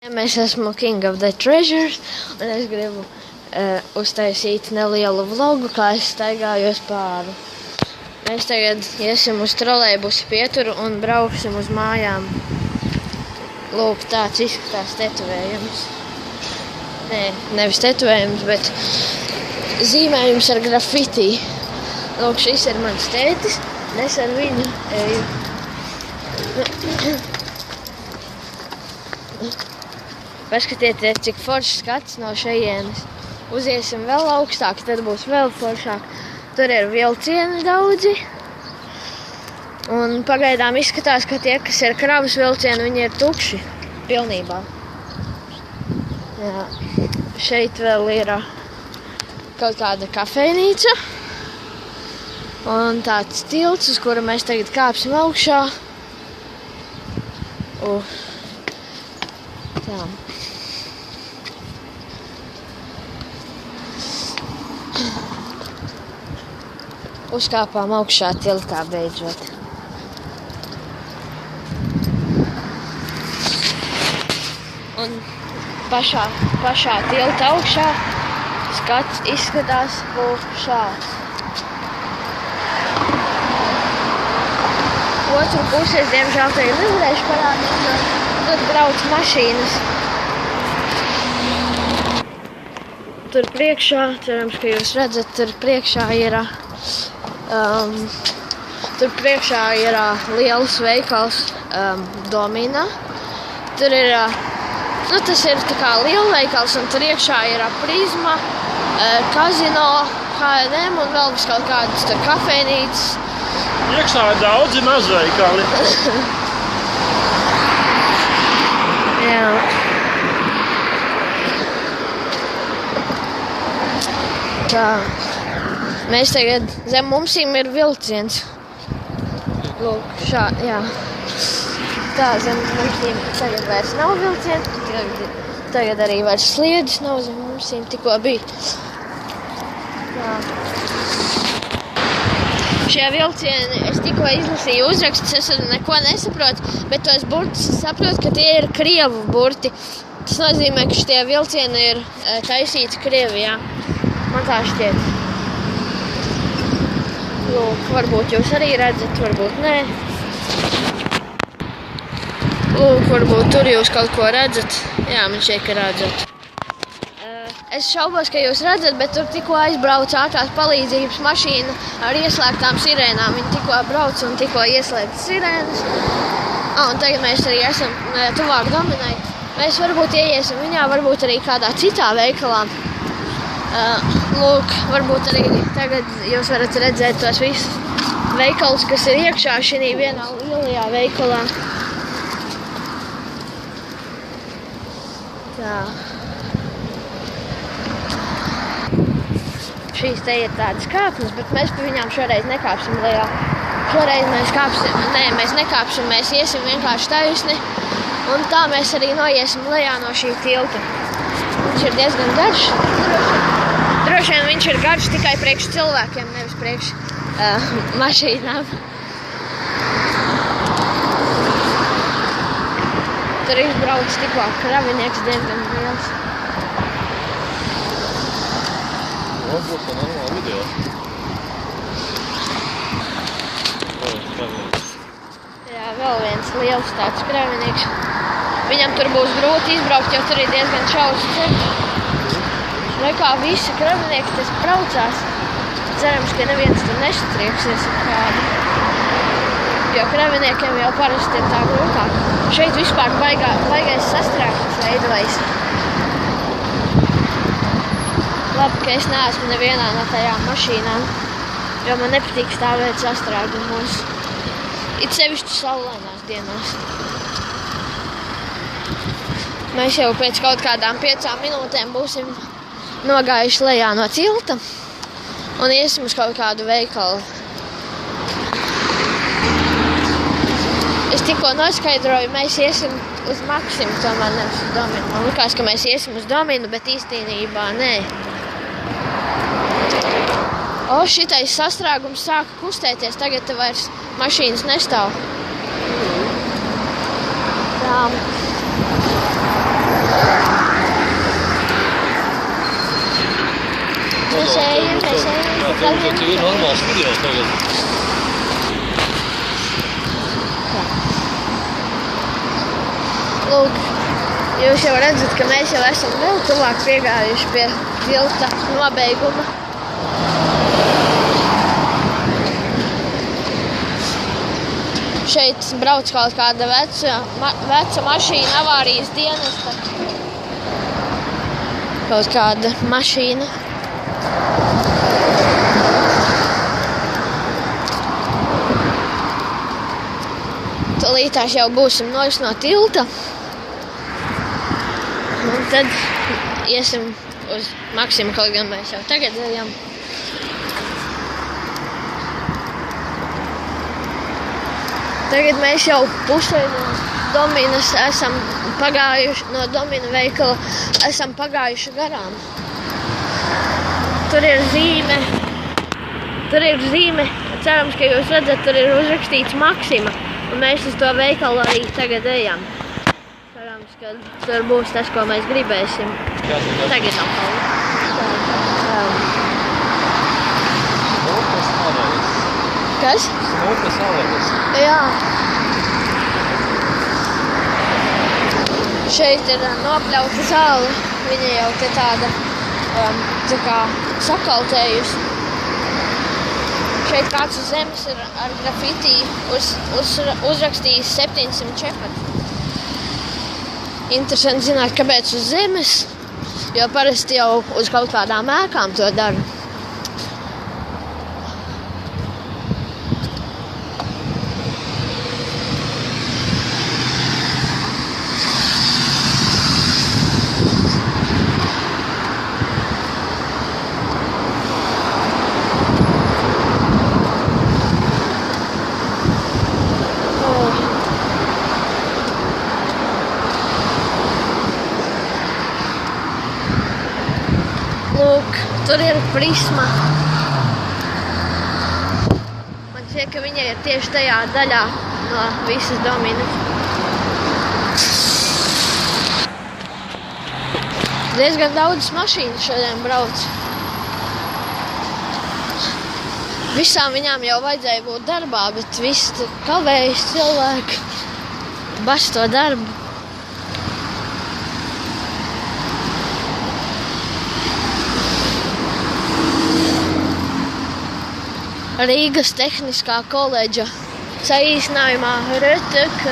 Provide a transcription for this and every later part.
Mēs esmu King of the Treasures, un es gribu uztaisīt nelielu vlogu, kā es staigājos pāri. Mēs tagad iesim uz trolejbusu pieturu un brauksim uz mājām. Lūk, tāds izskatās tetovējums. Nē, nevis tetovējums, bet zīmējums ar grafiti. Lūk, šis ir mans tētis, un es ar viņu eju. Paskatieties, cik foršs skats no šejienes. Uziesim vēl augstāk, tad būs vēl foršāk. Tur ir vilcieni daudzi. Un pagaidām izskatās, ka tie, kas ir kravas vilcieni, viņi ir tukši. Pilnībā. Jā. Šeit vēl ir kaut kāda kafejnīca. Un tāds tilts, uz kuru mēs tagad kāpsim augšā. Tā. Uzkāpām augšā tiltā beidzot. Un pašā tilta augšā skats izskatās šāds. Otru pusi es diemžēl tagad nevarēšu parādīt, jo tur brauc mašīnas. Tur priekšā, cerams, ka jūs redzat, tur priekšā ir liels veikals Domina. Tur ir, tas ir tā kā lielveikals, un tur iekšā ir Prizma, Kazino, H&M un vēl vis kaut kādas tur kafejnīcas. Iekšā ir daudzi mazveikali. Jā. Tā. Mēs tagad zem mumsīm ir vilciens. Lūk, jā. Tā, zem mumsīm tagad vairs nav vilciens. Tagad arī vairs sliedes nav zem mumsīm, tikko bija. Tā. Šie vilcieni, es tikko izlasīju uzrakstus, es neko nesaprotu, bet tos burtus es saprotu, ka tie ir krievu burti. Tas nozīmē, ka šitie vilcieni ir taisīti Krievijā. Man tā šķiet. Lūk, varbūt jūs arī redzat, varbūt nē. Lūk, varbūt tur jūs kaut ko redzat. Jā, man šķiet, ka redzat. Es šaubos, ka jūs redzat, bet tur tikko aizbrauca ārkārtas palīdzības mašīna ar ieslēgtām sirēnām. Viņi tikko brauca un tikko ieslēgta sirēnas. Un tagad mēs arī esam tuvāk Dominai. Mēs varbūt ieiesim viņā, varbūt arī kādā citā veikalā. Lūk, varbūt arī tagad jūs varat redzēt tos visus veikalus, kas ir iekšā šī vienā lielajā veikalā. Tā. Šīs te ir tādas kāpnes, bet mēs pa viņām šoreiz nekāpsim lejā. Šoreiz mēs nekāpsim, mēs iesim vienkārši taisni, un tā mēs arī noiesim lejā no šī tilta. Viņš ir diezgan garš. Droši vien viņš ir garš tikai priekš cilvēkiem, nevis priekš mašīnām. Tur izbrauc tikko kravinieks diezgan liels. Būs tā normāla video. Jā, vēl viens liels tāds kravinieks. Viņam tur būs grūti izbraukt, jo tur ir diezgan šaurs ceļš. Vai kā visi kravinieki tas braucās, cerams, ka neviens tur nesatrieksies ar kādu. Jo kraviniekiem jau parasti ir tā grūtāk. Šeit vispār baigais sastrēgums veidojas. Labi, ka es neesmu nevienā no tajām mašīnām, jo man nepatīk stāvēt sastrēgumos. It sevišķi saulainās dienās. Mēs jau pēc kaut kādām 5 minūtēm būsim nogājuši lejā no tilta un iesim uz kaut kādu veikalu. Es tikko noskaidroju, mēs iesim uz Maksimu, tomēr nevis uz Dominu. Man likās, ka mēs iesim uz Dominu, bet īstenībā nē. Šitais sastrēgums sāka kustēties, tagad te vairs mašīnas nestāv. Tā. Tev ir normāls video tagad. Lūk, jūs jau redzat, ka mēs jau esam vēl tuvāk piegājuši pie tilta nobeiguma. Šeit brauc kaut kāda veca mašīna, avārijas dienesta. Kaut kāda mašīna. Tūlītās jau būsim noris no tilta. Un tad iesim uz Maksimu, kaut gan mēs jau tagad ejam. Tagad mēs jau pusē no Dominas esam pagājuši, no Domina veikala esam pagājuši garām. Tur ir zīme, cerams, ka jūs redzat, tur ir uzrakstīts Maksima, un mēs uz to veikalu arī tagad ejam. Cerams, ka tur būs tas, ko mēs gribēsim. Tagad atkal. Kas? Smukas alejas. Jā. Šeit ir nopļauta zāle. Viņa jau te tāda tā kā sakaltējusi. Šeit kāds uz zemes ir ar grafitī uzrakstījis 714. Interesanti zināt, kāpēc uz zemes, jo parasti jau uz kaut kādām ēkām to dara. Lūk, tur ir prisma. Man šķiet, ka viņa ir tieši tajā daļā no visas Dominas. Diezgan daudz mašīnas šodien brauc. Visām viņām jau vajadzēja būt darbā, bet visi kavējas cilvēki. Bas to darbu. Rīgas tehniskā koledža saīsinājumā RTK.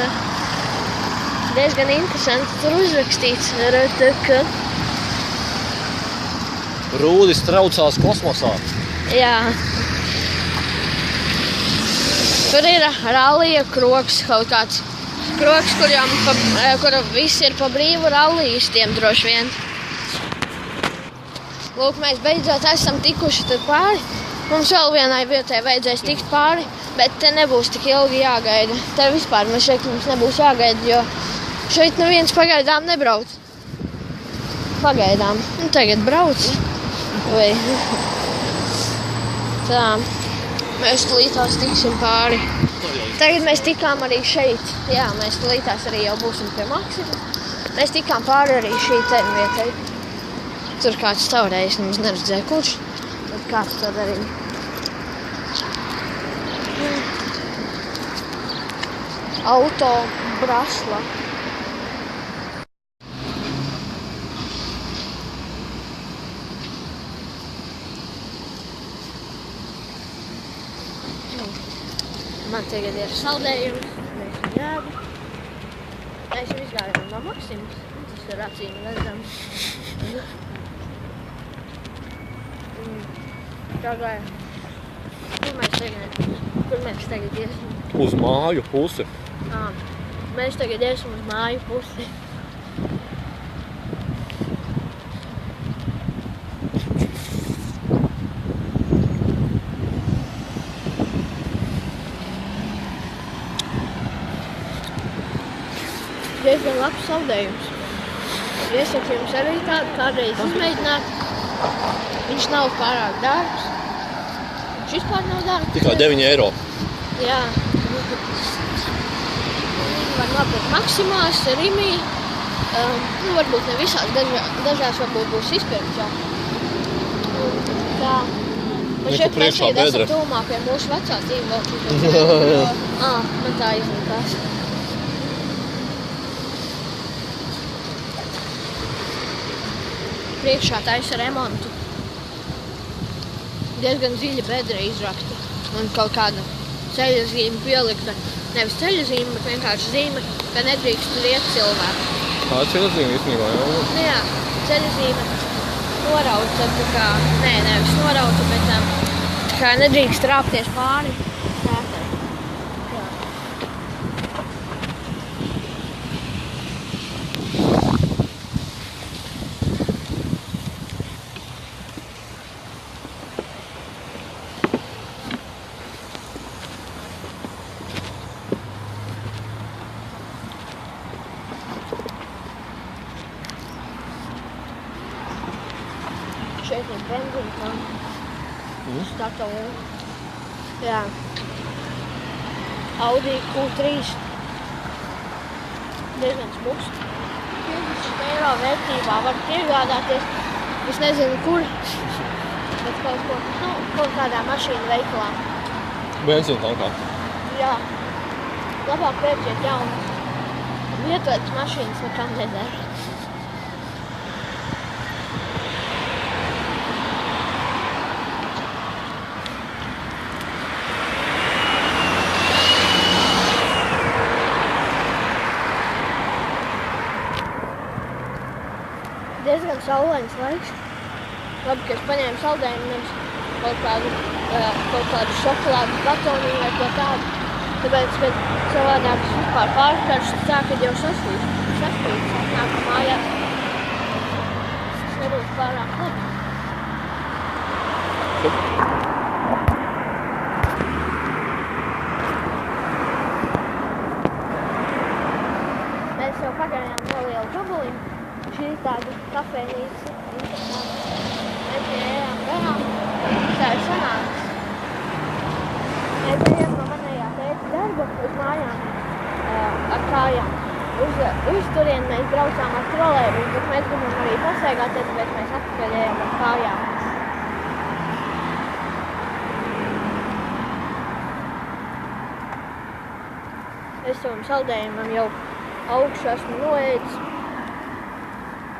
Diezgan interesanti tur uzrakstīts RTK. Rūdis traucās kosmosā. Jā. Tur ir rallija kroks, kaut kāds kroks, kura visi ir pa brīvu rallījistiem droši vien. Lūk, mēs beidzot esam tikuši tur pāri. Mums vēl vienai vietai vajadzēs tikt pāri, bet te nebūs tik ilgi jāgaida. Te vispār mēs šeit mums nebūs jāgaida, jo šeit neviens pagaidām nebrauc. Pagaidām. Nu, tagad brauc. Vai. Tā. Mēs tulītās tiksim pāri. Tagad mēs tikām arī šeit. Jā, mēs tulītās arī jau būsim pie Maksimas. Mēs tikām pāri arī šī te vietai. Tur kāds taurējis, nemaz neredzēja kurš. Bet kāds to darīja. Auto brasla. Man tagad ir saldējums, mēs viņu ēdu. Mēs jau izgājām no Maksimas, tas ir acīm redzams. Kā gāja? Kur mēs tagad iesim? Uz māju pusi. Mēs tagad iesim uz māju pusi. Diezgan labs saldējums. Iesaku jums arī tādu kādreiz izmēģināt. Viņš nav pārāk dārgs. Viņš vispār nav dārgs. Tikai 9 eiro. Jā. Var nopirkt Maksimās, Rimī. Varbūt ne visās, dažās varbūt būs izpirkt jau. Tā. Man Neko šeit mēs priekšā tagad esam bedre. tuvumā pie mūsu vecā dzīvokļa. Man tā izlikās. Priekšā taisa remontu. Diezgan dziļa bedra izrakta. Un kaut kāda ceļa zīme pielikta. Nevis ceļa zīme, bet vienkārši zīme, ka nedrīkst tur iet cilvēku. Tā ir ceļazīme īstenībā, jā? Nu jā, ceļa zīme norauta, tā kā, nevis norauta, bet tā kā nedrīkst rāpties pāri tētai. Jā. Šeit ir benzīna tanka. Statoil. Jā. Audi Q3. Diezgan smuks. 50 eiro vērtībā var iegādāties. Es nezinu, kur. Bet kaut kādā mašīnu veikalā. Benzīna tankā. Jā. Labāk pērciet jaunu. Vietotas mašīnas nekam nedara. Diezgan saulains laiks. Labi, ka es paņēmu saldējumu, nevis kaut kādu šokolādu batoniņu vai ko tādu. Tāpēc, kad savādāk es vispār pārkaršu, tā, kad jau saspīd, nāk mājās. Tas nebūs pārāk labi. Mēs jau pagājām nelielu gabaliņu. Šī ir tāda kafejnīca. Mēs ejām garām. Tā ir sanāks. Mēs ejam no manējā tēta darba uz mājām ar kājām. Uz turien mēs braucām ar trolejbusu, bet mēs gribam arī pastaigāties, bet mēs atpakaļ ejam ar kājām. Es savam saldējumam jau augšu esmu noēdis.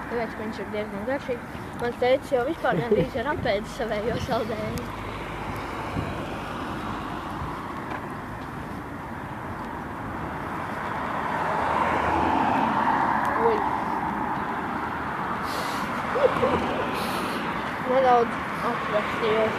Tāpēc, ka viņš ir diezgan garšīgs. Mans tētis jau vispār gandrīz ir apēdis savējo saldējumu. Ui. Nedaudz atrakstījos.